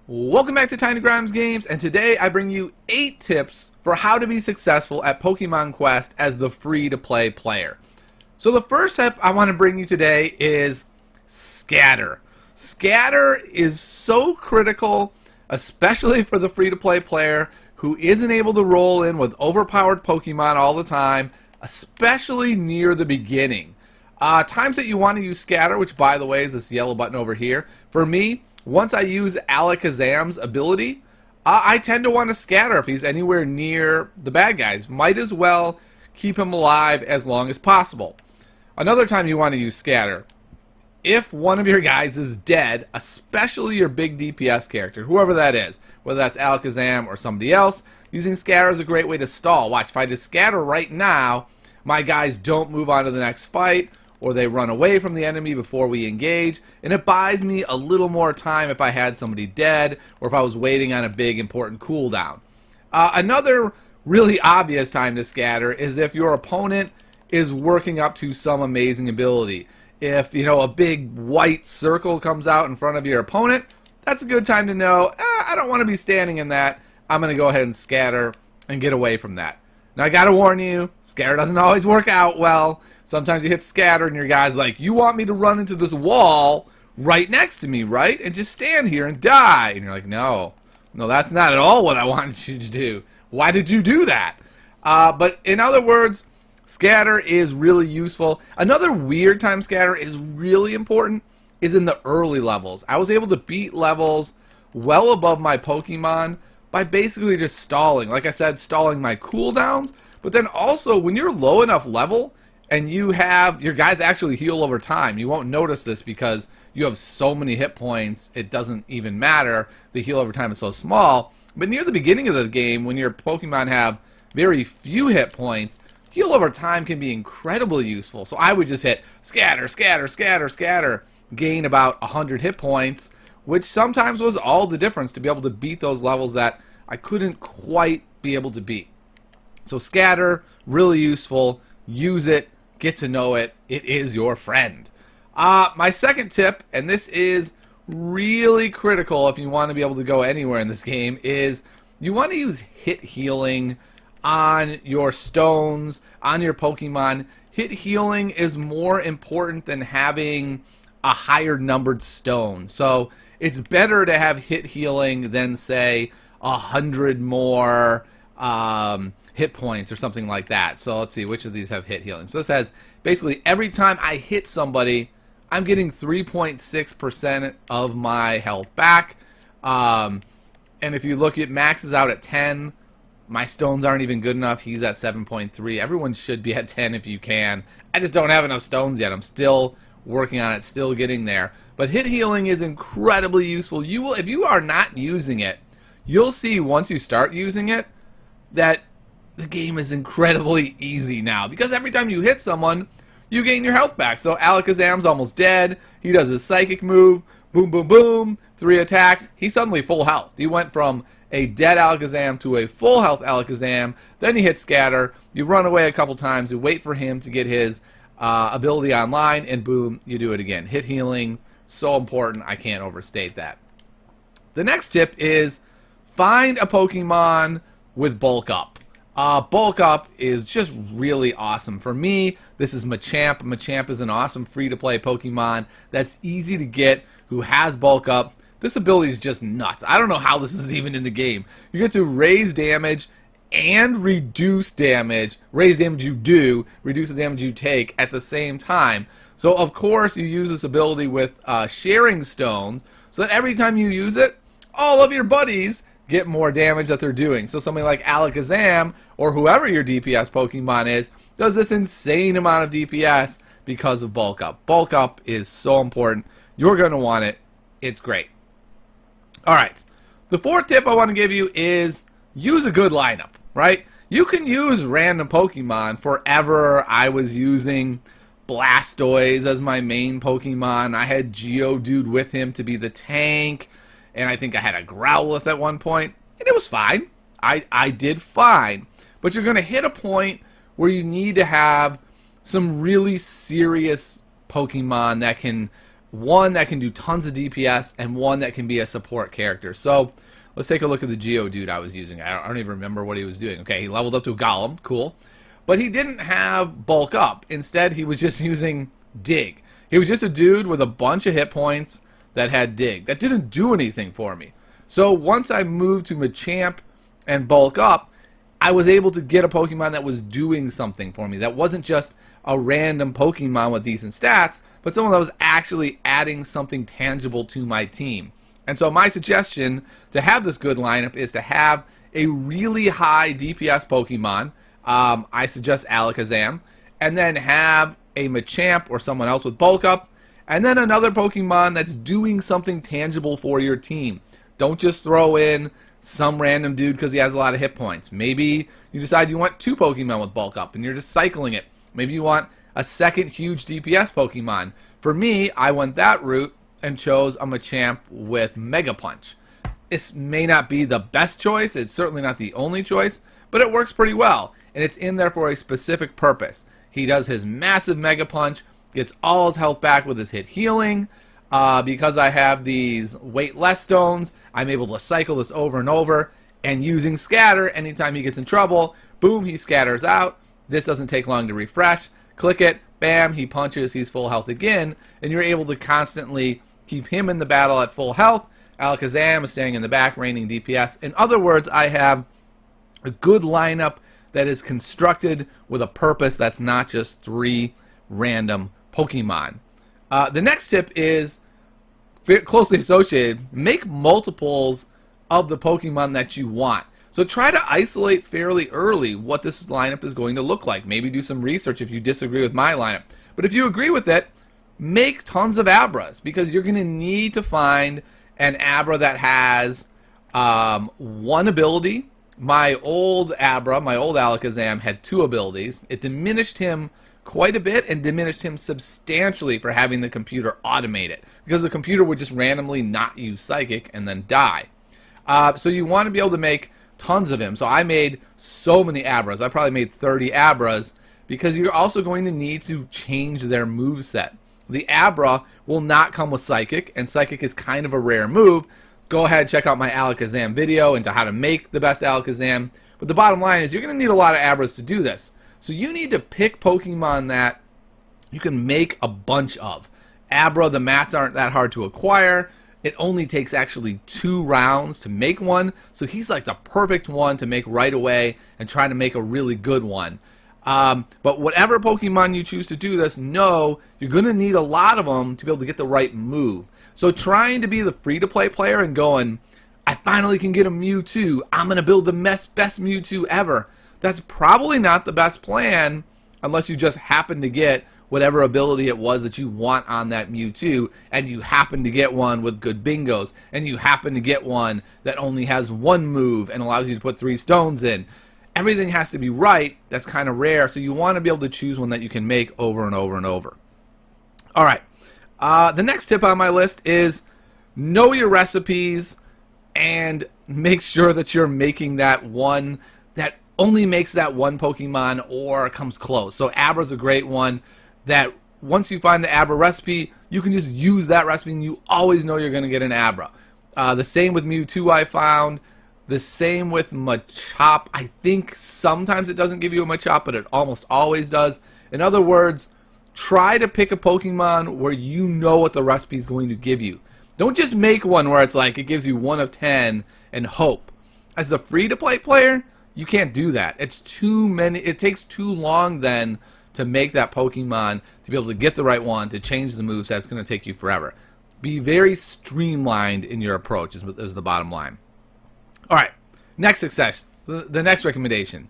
Welcome back to Tiny Grimes Games, and today I bring you 8 tips for how to be successful at Pokemon Quest as the free-to-play player. So the first tip I want to bring you today is Scatter. Scatter is so critical, especially for the free-to-play player who isn't able to roll in with overpowered Pokemon all the time, especially near the beginning. Times that you want to use Scatter, which by the way is this yellow button over here, for me, once I use Alakazam's ability, I tend to want to scatter if he's anywhere near the bad guys. Might as well keep him alive as long as possible. Another time you want to use scatter, if one of your guys is dead, especially your big DPS character, whoever that is, whether that's Alakazam or somebody else, using scatter is a great way to stall. Watch, if I just scatter right now, my guys don't move on to the next fight, or they run away from the enemy before we engage, and it buys me a little more time if I had somebody dead, or if I was waiting on a big important cooldown. Another really obvious time to scatter is if your opponent is working up to some amazing ability. If, a big white circle comes out in front of your opponent, that's a good time to know, I don't want to be standing in that. I'm going to go ahead and scatter and get away from that. Now, I gotta warn you, scatter doesn't always work out well. Sometimes you hit scatter and your guy's like, you want me to run into this wall right next to me, right? And just stand here and die. And you're like, no, that's not at all what I wanted you to do. Why did you do that? But in other words, scatter is really useful. Another weird time scatter is really important is in the early levels. I was able to beat levels well above my Pokemon by basically just stalling. Like I said, stalling my cooldowns, but then also when you're low enough level and you have your guys actually heal over time, you won't notice this because you have so many hit points, it doesn't even matter. The heal over time is so small. But near the beginning of the game, when your Pokemon have very few hit points, heal over time can be incredibly useful. So I would just hit scatter, scatter, scatter, scatter, gain about 100 hit points, which sometimes was all the difference to be able to beat those levels that I couldn't quite be able to beat. So scatter, really useful. Use it, get to know it. It is your friend. My second tip, and this is really critical if you want to be able to go anywhere in this game, is you want to use hit healing on your stones, on your Pokemon. Hit healing is more important than having a higher numbered stone. So it's better to have hit healing than, say, 100 more hit points or something like that. So let's see, which of these have hit healing? So this has basically every time I hit somebody, I'm getting 3.6% of my health back. And if you look, it maxes out at 10. My stones aren't even good enough. He's at 7.3. Everyone should be at 10 if you can. I just don't have enough stones yet. I'm still working on it, still getting there. But hit healing is incredibly useful. You will, if you are not using it, you'll see once you start using it that the game is incredibly easy now. Because every time you hit someone, you gain your health back. So Alakazam's almost dead. He does his psychic move. Boom, boom, boom. 3 attacks. He's suddenly full health. He went from a dead Alakazam to a full health Alakazam. Then you hit scatter. You run away a couple times. You wait for him to get his ability online. And boom, you do it again. Hit healing. So important. I can't overstate that. The next tip is find a Pokemon with bulk up. Bulk up is just really awesome. For me, this is Machamp. Machamp is an awesome free-to-play Pokemon that's easy to get, who has bulk up. This ability is just nuts. I don't know how this is even in the game. You get to raise damage and reduce damage. Raise damage you do, reduce the damage you take at the same time. So, of course, you use this ability with sharing stones, so that every time you use it, all of your buddies get more damage that they're doing. So somebody like Alakazam, or whoever your DPS Pokemon is, does this insane amount of DPS because of bulk up. Bulk up is so important. You're going to want it. It's great. Alright, the fourth tip I want to give you is use a good lineup, right? You can use random Pokemon forever. I was using Blastoise as my main Pokemon. I had Geodude with him to be the tank. And I think I had a Growlithe at one point, and it was fine. I did fine. But you're going to hit a point where you need to have some really serious Pokemon that can one that can do tons of DPS, and one that can be a support character. So let's take a look at the Geodude I was using. I don't even remember what he was doing. Okay, he leveled up to a Golem, cool. But he didn't have bulk up. Instead, he was just using dig. He was just a dude with a bunch of hit points that had dig. That didn't do anything for me. So once I moved to Machamp and bulk up, I was able to get a Pokemon that was doing something for me. That wasn't just a random Pokemon with decent stats, but someone that was actually adding something tangible to my team. And so my suggestion to have this good lineup is to have a really high DPS Pokemon. I suggest Alakazam. And then have a Machamp or someone else with bulk up. And then another Pokemon that's doing something tangible for your team. Don't just throw in some random dude because he has a lot of hit points. Maybe you decide you want 2 Pokemon with bulk up and you're just cycling it. Maybe you want a second huge DPS Pokemon. For me, I went that route and chose a Machamp with Mega Punch. This may not be the best choice. It's certainly not the only choice, but it works pretty well. And it's in there for a specific purpose. He does his massive Mega Punch, gets all his health back with his hit healing. Because I have these weight less stones, I'm able to cycle this over and over, and using scatter, anytime he gets in trouble, boom, he scatters out. This doesn't take long to refresh. Click it, bam, he punches, he's full health again, and you're able to constantly keep him in the battle at full health. Alakazam is staying in the back, raining DPS. In other words, I have a good lineup that is constructed with a purpose that's not just 3 random Pokemon. The next tip is closely associated. Make multiples of the Pokemon that you want. So try to isolate fairly early what this lineup is going to look like. Maybe do some research if you disagree with my lineup. But if you agree with it, make tons of Abras, because you're going to need to find an Abra that has one ability. My old Abra, my old Alakazam, had 2 abilities. It diminished him quite a bit and diminished him substantially for having the computer automate it, because the computer would just randomly not use Psychic and then die. So you want to be able to make tons of him. So I made so many Abras. I probably made 30 Abras, because you're also going to need to change their moveset. The Abra will not come with Psychic, and Psychic is kind of a rare move. Go ahead, check out my Alakazam video into how to make the best Alakazam. But the bottom line is you're going to need a lot of Abras to do this. So you need to pick Pokemon that you can make a bunch of. Abra, the mats aren't that hard to acquire. It only takes actually 2 rounds to make one. So he's like the perfect one to make right away and try to make a really good one. But whatever Pokemon you choose to do this, know you're going to need a lot of them to be able to get the right move. So trying to be the free-to-play player and going, I finally can get a Mewtwo. I'm going to build the best Mewtwo ever. That's probably not the best plan unless you just happen to get whatever ability it was that you want on that Mewtwo, and you happen to get one with good bingos, and you happen to get one that only has 1 move and allows you to put 3 stones in. Everything has to be right. That's kind of rare, so you want to be able to choose one that you can make over and over and over. All right. The next tip on my list is know your recipes and make sure that you're making that one that only makes that one Pokemon or comes close. So Abra's a great one that once you find the Abra recipe, you can just use that recipe and you always know you're going to get an Abra. The same with Mewtwo I found. The same with Machop. I think sometimes it doesn't give you a Machop, but it almost always does. In other words, try to pick a Pokemon where you know what the recipe is going to give you. Don't just make one where it's like it gives you 1 of 10 and hope. As the free-to-play player, you can't do that. It's too many. It takes too long then to make that Pokemon to be able to get the right one, to change the moveset. It's going to take you forever. Be very streamlined in your approach is the bottom line. All right, next success. The next recommendation.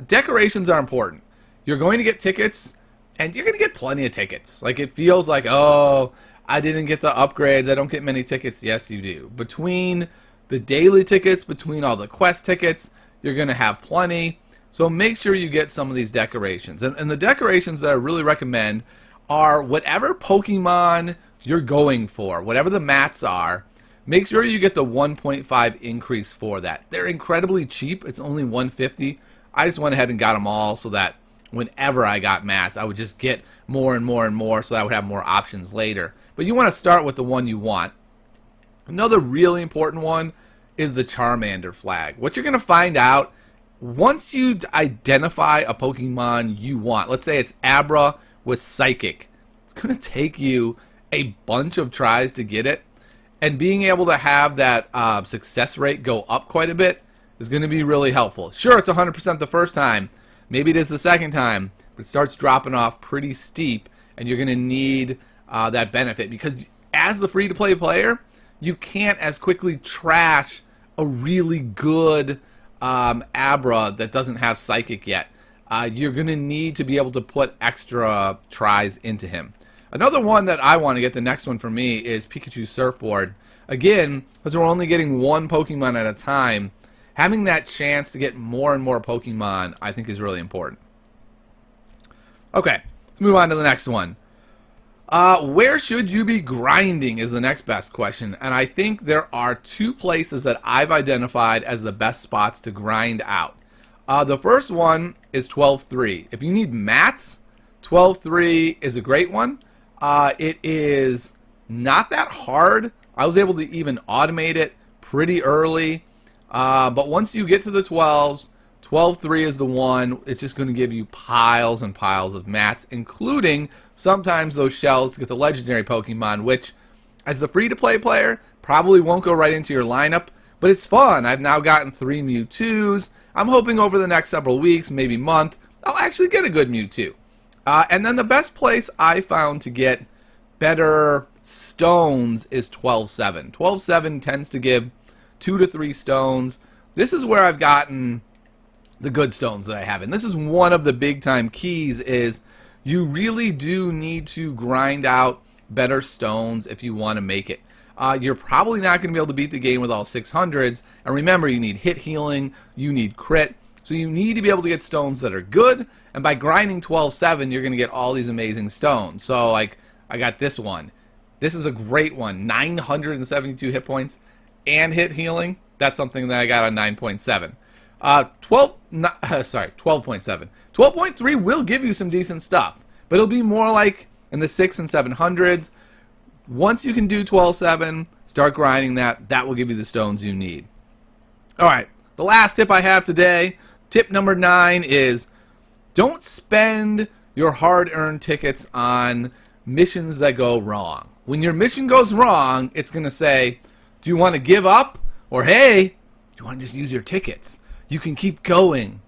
Decorations are important. You're going to get tickets, and you're going to get plenty of tickets. Like, it feels like, oh, I didn't get the upgrades. I don't get many tickets. Yes, you do. Between the daily tickets, between all the quest tickets, you're going to have plenty. So make sure you get some of these decorations. And the decorations that I really recommend are whatever Pokemon you're going for, whatever the mats are, make sure you get the 1.5 increase for that. They're incredibly cheap. It's only $150. I just went ahead and got them all so that whenever I got mats, I would just get more and more and more so that I would have more options later. But but you want to start with the one you want. Another really important one is the Charmander flag. What you're going to find out once you identify a Pokemon you want, let's say it's Abra with Psychic, it's going to take you a bunch of tries to get it, and being able to have that success rate go up quite a bit is going to be really helpful. Sure, it's 100% the first time, maybe it is the second time, but it starts dropping off pretty steep, and you're going to need that benefit, because as the free-to-play player, you can't as quickly trash a really good Abra that doesn't have Psychic yet. You're going to need to be able to put extra tries into him. Another one that I want to get, the next one for me, is Pikachu Surfboard. Again, because we're only getting one Pokemon at a time, having that chance to get more and more Pokemon, I think, is really important. Okay, let's move on to the next one. Where should you be grinding is the next best question, and I think there are two places that I've identified as the best spots to grind out. The first one is 12-3. If you need mats, 12-3 is a great one. It is not that hard. I was able to even automate it pretty early, but once you get to the 12s, 12-3 is the one. It's just going to give you piles and piles of mats, including sometimes those shells to get the legendary Pokemon, which, as the free-to-play player, probably won't go right into your lineup, but it's fun. I've now gotten 3 Mewtwo's. I'm hoping over the next several weeks, maybe month, I'll actually get a good Mewtwo. And then the best place I found to get better stones is 12-7. 12-7 tends to give 2 to 3 stones. This is where I've gotten the good stones that I have. And this is one of the big time keys, is you really do need to grind out better stones if you want to make it. You're probably not going to be able to beat the game with all 600s. And remember, you need hit healing, you need crit. So you need to be able to get stones that are good. And by grinding 12-7, you're going to get all these amazing stones. So, like, I got this one. This is a great one. 972 hit points and hit healing. That's something that I got on 9.7. 12.7. 12.3 will give you some decent stuff, but it'll be more like in the 600s and 700s. Once you can do 12-7, start grinding that. That will give you the stones you need. All right, the last tip I have today, tip number 9, is don't spend your hard-earned tickets on missions that go wrong. When your mission goes wrong, it's going to say, do you want to give up? Or, hey, do you want to just use your tickets? You can keep going.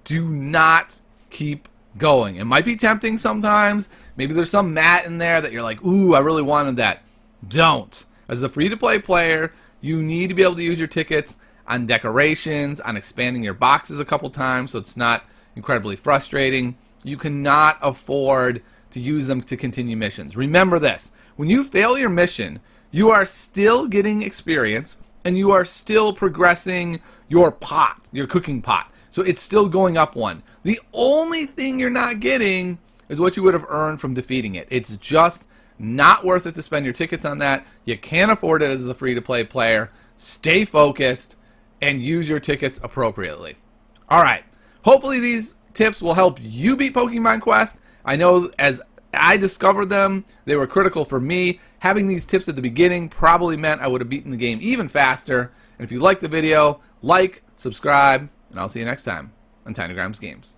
Do not keep going. It might be tempting sometimes. Maybe there's some mat in there that you're like, ooh, I really wanted that. Don't. As a free-to-play player, you need to be able to use your tickets on decorations, on expanding your boxes a couple times so it's not incredibly frustrating. You cannot afford to use them to continue missions. Remember this. When you fail your mission, you are still getting experience, and you are still progressing your pot, your cooking pot. So it's still going up one. The only thing you're not getting is what you would have earned from defeating it. It's just not worth it to spend your tickets on that. You can't afford it as a free-to-play player. Stay focused and use your tickets appropriately. All right. Hopefully these tips will help you beat Pokemon Quest. I know as I discovered them, they were critical for me. Having these tips at the beginning probably meant I would have beaten the game even faster. And if you liked the video, like, subscribe, and I'll see you next time on Tiny Grimes Games.